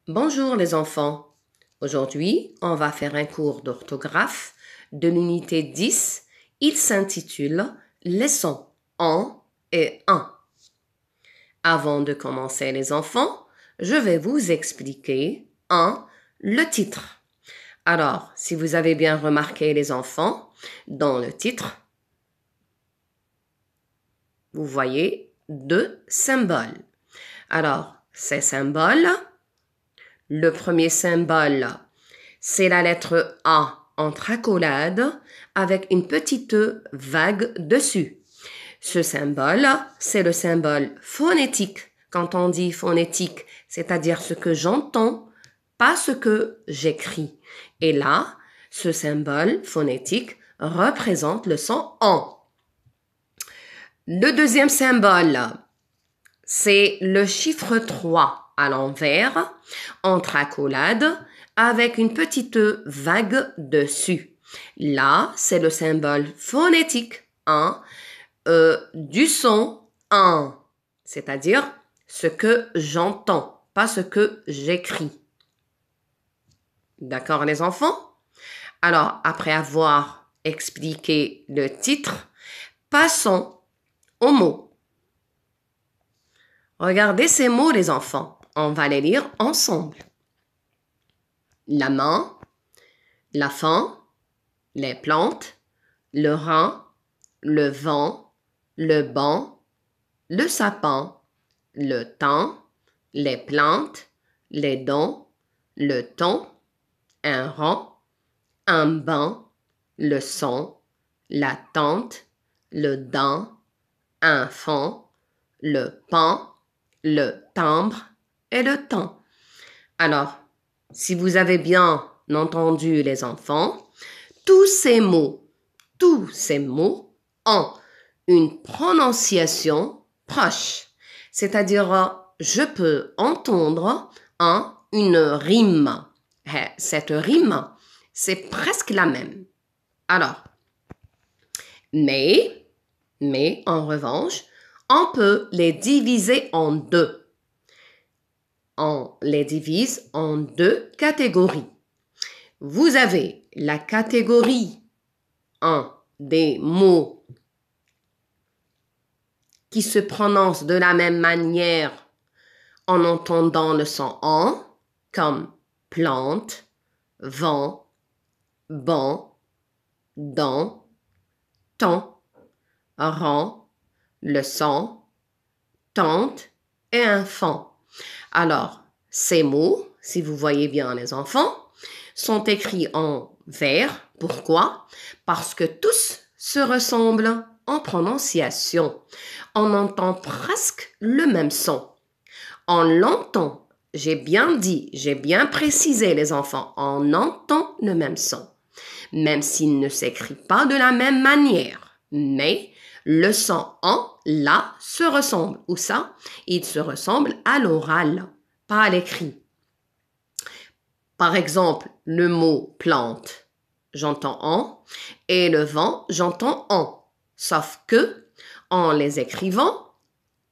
Bonjour les enfants. Aujourd'hui, on va faire un cours d'orthographe de l'unité 10. Il s'intitule Leçon 1 et 1. Avant de commencer les enfants, je vais vous expliquer le titre. Alors, si vous avez bien remarqué les enfants, dans le titre, vous voyez deux symboles. Alors, ces symboles, le premier symbole, c'est la lettre A entre accolades avec une petite vague dessus. Ce symbole, c'est le symbole phonétique. Quand on dit phonétique, c'est-à-dire ce que j'entends, pas ce que j'écris. Et là, ce symbole phonétique représente le son en. Le deuxième symbole, c'est le chiffre 3 à l'envers, entre accolades, avec une petite vague dessus. Là, c'est le symbole phonétique du son en, c'est-à-dire ce que j'entends, pas ce que j'écris. D'accord les enfants? Alors, après avoir expliqué le titre, passons aux mots. Regardez ces mots les enfants, on va les lire ensemble. La main, la faim, les plantes, le rein, le vent, le banc, le sapin, le thym, les plaintes, les dents, le temps, un rang, un bain, le sang, la tente, le daim, un fond, le pain, le timbre et le temps. Alors, si vous avez bien entendu les enfants, tous ces mots ont une prononciation proche. C'est-à-dire, je peux entendre une rime. Cette rime, c'est presque la même. Alors, mais en revanche, on peut les diviser en deux. On les divise en deux catégories. Vous avez la catégorie des mots qui se prononcent de la même manière en entendant le son en, comme plante, vent, banc, dent, temps, rang, leçon, tente et enfant. Alors, ces mots, si vous voyez bien les enfants, sont écrits en vers. Pourquoi? Parce que tous se ressemblent en prononciation. On entend presque le même son. On l'entend. J'ai bien dit, j'ai bien précisé les enfants, on entend le même son. Même s'il ne s'écrit pas de la même manière. Mais le son en, là, se ressemble. Ou ça, il se ressemble à l'oral, pas à l'écrit. Par exemple, le mot plante, j'entends en, et le vent, j'entends en. Sauf que, en les écrivant,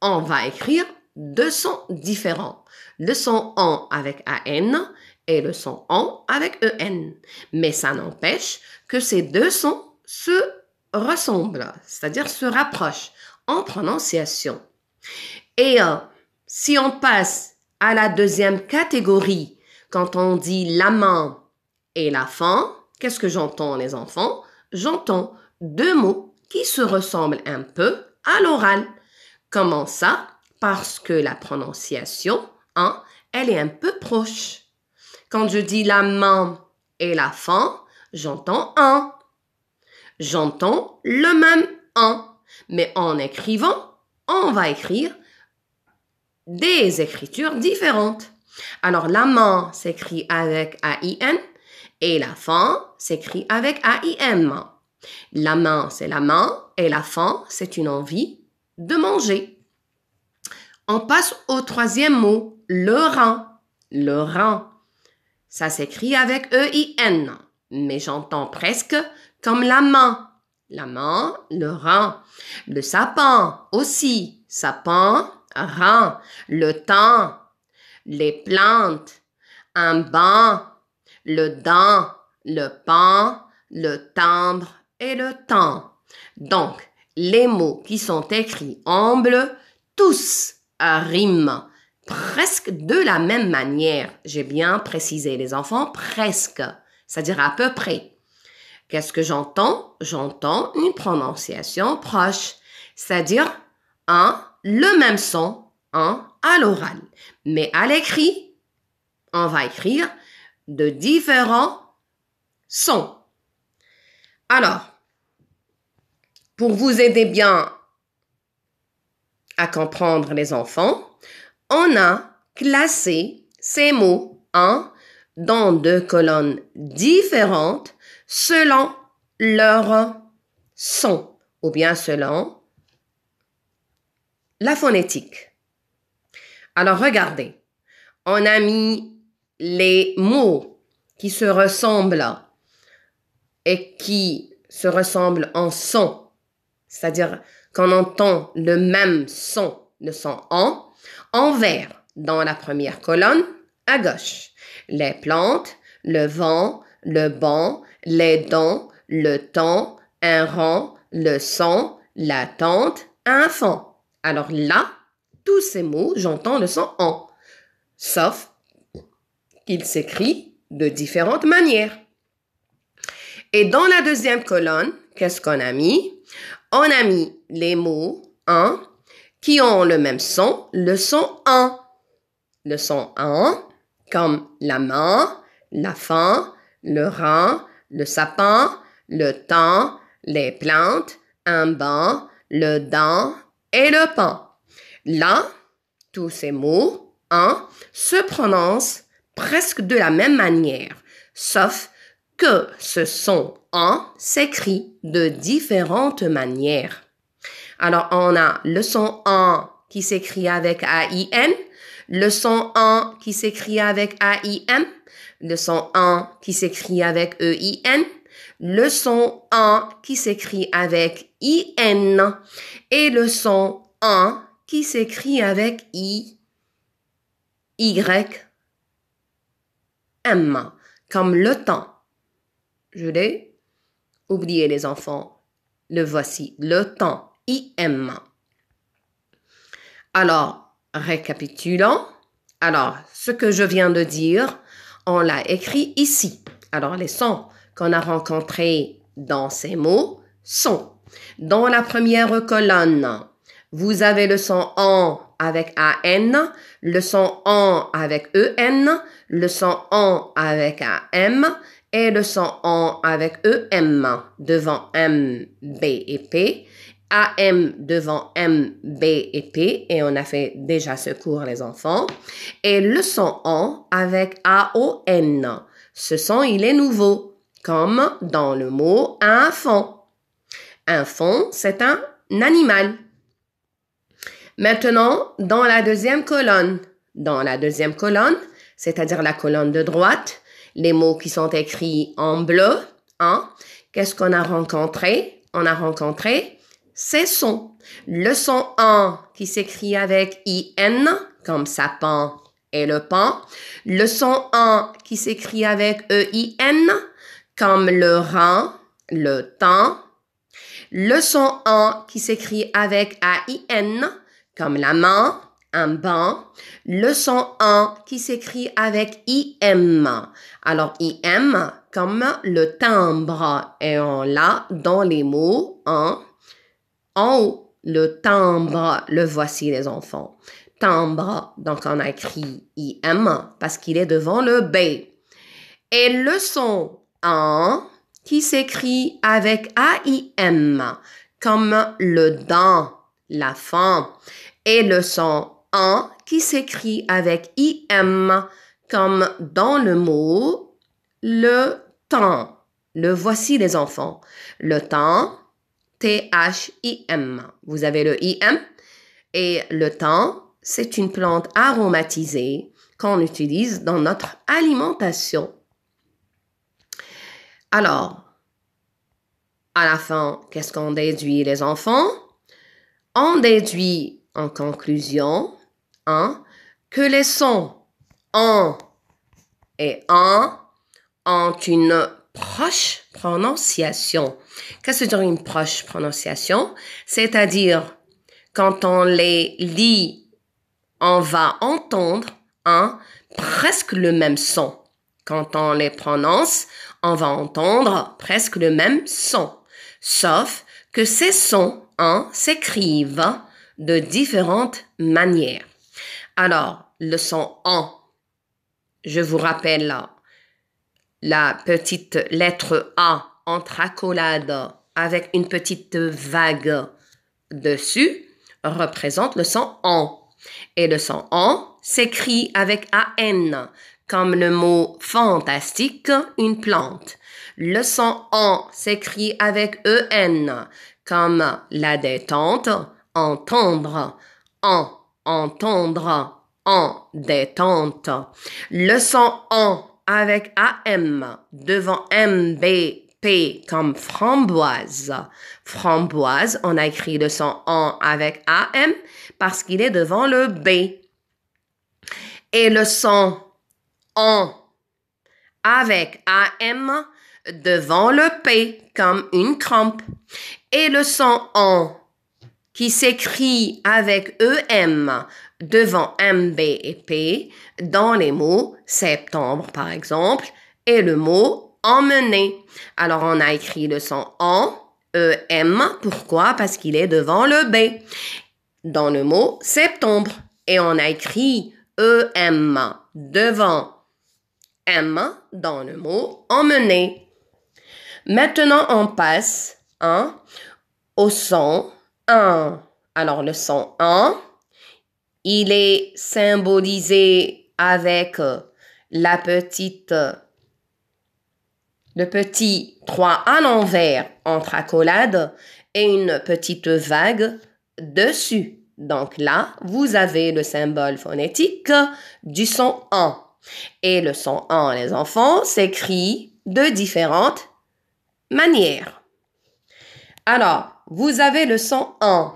on va écrire deux sons différents. Le son en avec AN et le son en avec EN. Mais ça n'empêche que ces deux sons se ressemblent, c'est-à-dire se rapprochent en prononciation. Et si on passe à la deuxième catégorie, quand on dit la main et la faim, qu'est-ce que j'entends les enfants? J'entends deux mots qui se ressemblent un peu à l'oral. Comment ça? Parce que la prononciation, elle est un peu proche. Quand je dis la main et la faim, j'entends un. J'entends le même un. Mais en écrivant, on va écrire des écritures différentes. Alors, la main s'écrit avec A-I-N et la faim s'écrit avec A-I-M. La main, c'est la main et la faim, c'est une envie de manger. On passe au troisième mot, le rein. Le rein, ça s'écrit avec E-I-N, mais j'entends presque comme la main. La main, le rein. Le sapin aussi, sapin, rein. Le thym, les plantes, un banc, le dent, le pan, le timbre et le temps. Donc, les mots qui sont écrits en bleu, tous riment presque de la même manière. J'ai bien précisé, les enfants, presque, c'est-à-dire à peu près. Qu'est-ce que j'entends? J'entends une prononciation proche, c'est-à-dire le même son à l'oral. Mais à l'écrit, on va écrire de différents sons. Alors, pour vous aider bien à comprendre les enfants, on a classé ces mots dans 2 colonnes différentes selon leur son ou bien selon la phonétique. Alors, regardez, on a mis les mots qui se ressemblent et qui se ressemblent en son, c'est-à-dire qu'on entend le même son, le son en vert dans la première colonne à gauche. Les plantes, le vent, le banc, les dents, le temps, un rang, le son, la tente, un fond. Alors là, tous ces mots, j'entends le son en, sauf qu'il s'écrit de différentes manières. Et dans la deuxième colonne, qu'est-ce qu'on a mis? On a mis les mots qui ont le même son, le son en. Le son en, comme la main, la fin, le rein, le sapin, le temps, les plantes, un banc, le dent et le pain. Là, tous ces mots se prononcent presque de la même manière, sauf que ce son s'écrit de différentes manières. Alors, on a le son qui s'écrit avec A-I-N, le son qui s'écrit avec A-I-M, le son qui s'écrit avec E-I-N, le son qui s'écrit avec I-N et le son qui s'écrit avec Y-M, comme le temps. Je l'ai oublié, les enfants. Le voici, le temps, I-M. Alors, récapitulons. Alors, ce que je viens de dire, on l'a écrit ici. Alors, les sons qu'on a rencontrés dans ces mots sont, dans la première colonne, vous avez le son en avec A-N, le son en avec E-N, le son en avec A-M et le son en avec E-M devant M, B et P. AM devant M, B et P, et on a fait déjà ce cours, les enfants. Et le son en avec A-O-N. Ce son, il est nouveau, comme dans le mot un fond. Un fond, c'est un animal. Maintenant, dans la deuxième colonne, c'est-à-dire la colonne de droite, les mots qui sont écrits en bleu, qu'est-ce qu'on a rencontré? On a rencontré ces sons. Le son en qui s'écrit avec I-N, comme sapin et le pain. Le son en qui s'écrit avec E-I-N, comme le rein, le temps. Le son en qui s'écrit avec A-I-N, comme la main, un banc. Le son en qui s'écrit avec I-M. Alors, I-M, comme le timbre. Et on l'a dans les mots en haut. Le timbre, le voici, les enfants. Timbre, donc on a écrit I-M parce qu'il est devant le B. Et le son en qui s'écrit avec A-I-M, comme le dent, la fin. Et le son en qui s'écrit avec I-M, comme dans le mot le temps. Le voici, les enfants. Le temps, T-H-I-M. Vous avez le I-M. Et le thym, c'est une plante aromatisée qu'on utilise dans notre alimentation. Alors, à la fin, qu'est-ce qu'on déduit, les enfants? On déduit en conclusion que les sons en et un ont une proche prononciation. Qu'est-ce que c'est une proche prononciation? C'est-à-dire, quand on les lit, on va entendre presque le même son. Quand on les prononce, on va entendre presque le même son. Sauf que ces sons s'écrivent de différentes manières. Alors, le son en, je vous rappelle la petite lettre A entre accolades avec une petite vague dessus représente le son en. Et le son en s'écrit avec AN, comme le mot fantastique, une plante. Le son en s'écrit avec EN, comme la détente, entendre, entendre, en détente. Le son en avec AM devant MBP comme framboise. Framboise, on a écrit le son en avec AM parce qu'il est devant le B. Et le son en avec AM devant le P comme une crampe. Et le son en qui s'écrit avec EM devant MB et P dans les mots septembre par exemple et le mot emmener. Alors on a écrit le son en, EM, pourquoi? Parce qu'il est devant le B dans le mot septembre. Et on a écrit EM devant M dans le mot emmener. Maintenant on passe au son 1. Alors, le son 1, il est symbolisé avec le petit 3 à l'envers entre accolades et une petite vague dessus. Donc là, vous avez le symbole phonétique du son 1. Et le son 1, les enfants, s'écrit de différentes manières. Alors, vous avez le son en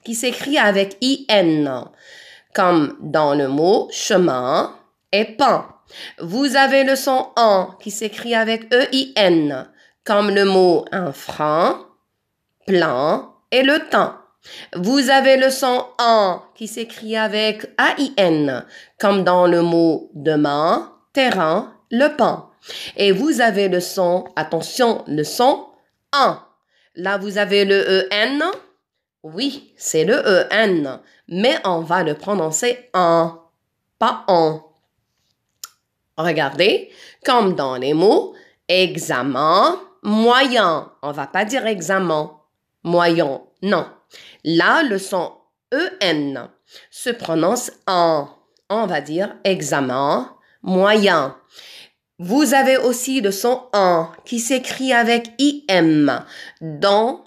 qui s'écrit avec IN, comme dans le mot chemin et pain. Vous avez le son en qui s'écrit avec EIN, comme le mot un frein, plein et le temps. Vous avez le son en qui s'écrit avec AIN, comme dans le mot demain, terrain, le pain. Et vous avez le son, attention, le son en. Là, vous avez le EN. Oui, c'est le EN, mais on va le prononcer en, pas en. Regardez, comme dans les mots examen, moyen. On va pas dire examen, moyen, non. Là, le son EN se prononce en. On va dire examen, moyen. Vous avez aussi le son en qui s'écrit avec IM dans,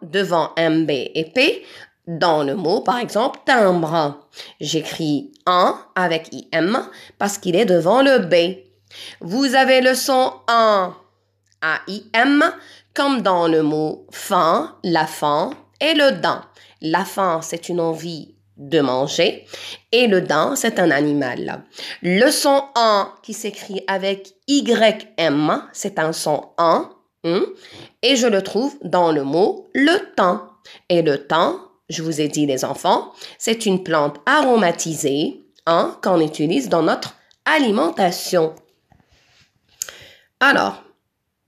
devant MB et P dans le mot, par exemple, timbre. J'écris en avec IM parce qu'il est devant le B. Vous avez le son en AIM comme dans le mot faim, la faim et le dent. La faim, c'est une envie de manger et le dent, c'est un animal. Le son en qui s'écrit avec YM, c'est un son en et je le trouve dans le mot le temps. Et le temps, je vous ai dit les enfants, c'est une plante aromatisée qu'on utilise dans notre alimentation. Alors,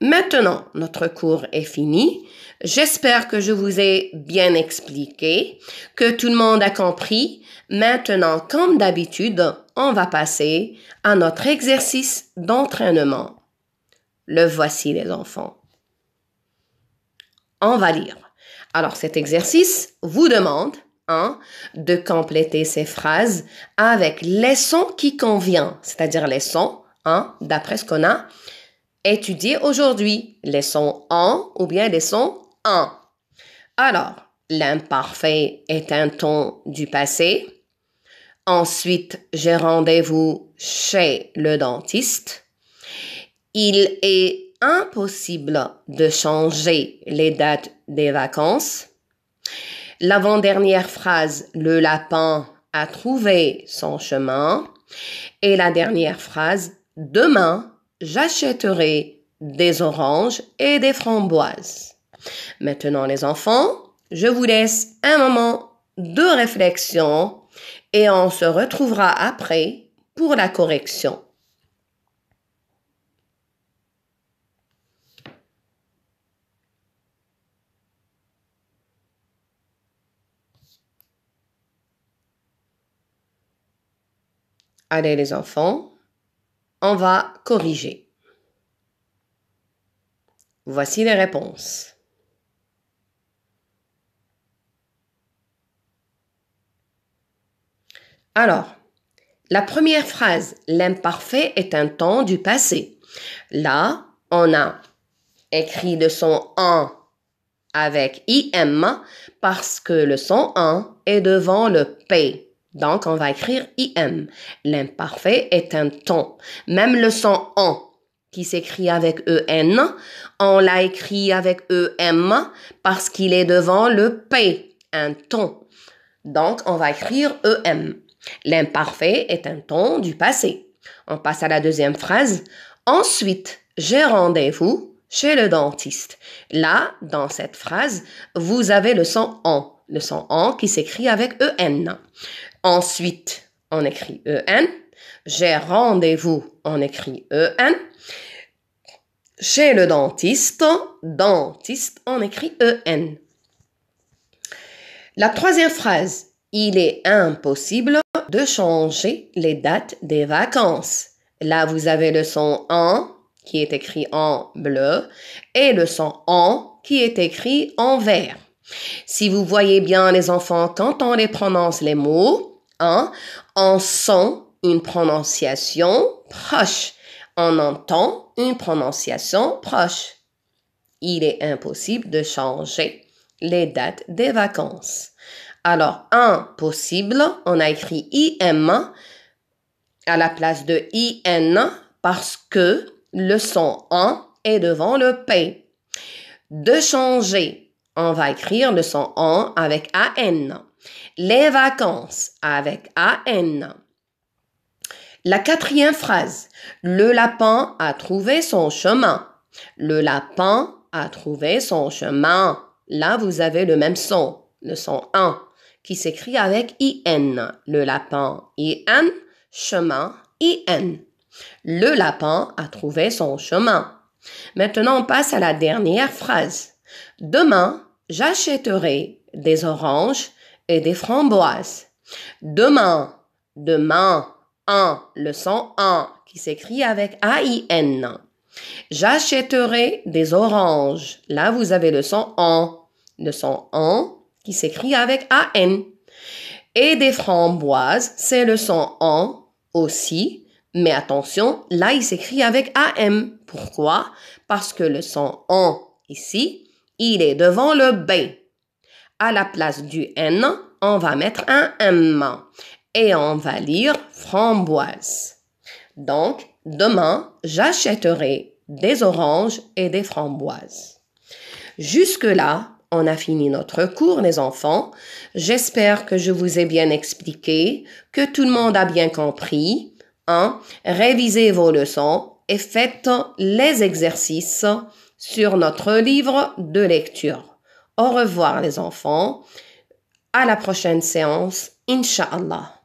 maintenant, notre cours est fini. J'espère que je vous ai bien expliqué, que tout le monde a compris. Maintenant, comme d'habitude, on va passer à notre exercice d'entraînement. Le voici, les enfants. On va lire. Alors, cet exercice vous demande de compléter ces phrases avec les sons qui conviennent, c'est-à-dire les sons d'après ce qu'on a étudié aujourd'hui, les sons en ou bien les sons en. Alors, l'imparfait est un ton du passé. Ensuite, j'ai rendez-vous chez le dentiste. Il est impossible de changer les dates des vacances. L'avant-dernière phrase, le lapin a trouvé son chemin. Et la dernière phrase, Demain, j'achèterai des oranges et des framboises. Maintenant, les enfants, je vous laisse un moment de réflexion et on se retrouvera après pour la correction. Allez les enfants, on va corriger. Voici les réponses. Alors, la première phrase, l'imparfait est un temps du passé. Là, on a écrit le son en avec IM parce que le son en est devant le P. Donc, on va écrire IM. L'imparfait est un ton. Même le son en qui s'écrit avec EN, on l'a écrit avec EM parce qu'il est devant le P, un ton. Donc, on va écrire EM. L'imparfait est un ton du passé. On passe à la deuxième phrase. Ensuite, j'ai rendez-vous chez le dentiste. Là, dans cette phrase, vous avez le son en qui s'écrit avec EN. Ensuite, on écrit EN. J'ai rendez-vous, on écrit EN. Chez le dentiste, on écrit EN. La troisième phrase, il est impossible de changer les dates des vacances. Là, vous avez le son en qui est écrit en bleu et le son en qui est écrit en vert. Si vous voyez bien les enfants, quand on les prononce les mots, on sent une prononciation proche. On entend une prononciation proche. Il est impossible de changer les dates des vacances. Alors, impossible, on a écrit IM à la place de IN parce que le son en est devant le P. De changer, on va écrire le son en avec AN. Les vacances avec AN. La quatrième phrase, le lapin a trouvé son chemin. Le lapin a trouvé son chemin. Là, vous avez le même son, le son en, qui s'écrit avec IN. Le lapin, IN, chemin, IN. Le lapin a trouvé son chemin. Maintenant, on passe à la dernière phrase. Demain, j'achèterai des oranges et des framboises. Demain, le son en qui s'écrit avec AIN. J'achèterai des oranges. Là, vous avez le son en qui s'écrit avec AN. Et des framboises, c'est le son en aussi. Mais attention, là, il s'écrit avec AM. Pourquoi? Parce que le son en ici, il est devant le B. À la place du N, on va mettre un M. Et on va lire framboise. Donc, demain, j'achèterai des oranges et des framboises. Jusque-là, on a fini notre cours, les enfants. J'espère que je vous ai bien expliqué, que tout le monde a bien compris. Révisez vos leçons et faites les exercices sur notre livre de lecture. Au revoir, les enfants. À la prochaine séance, Inch'Allah.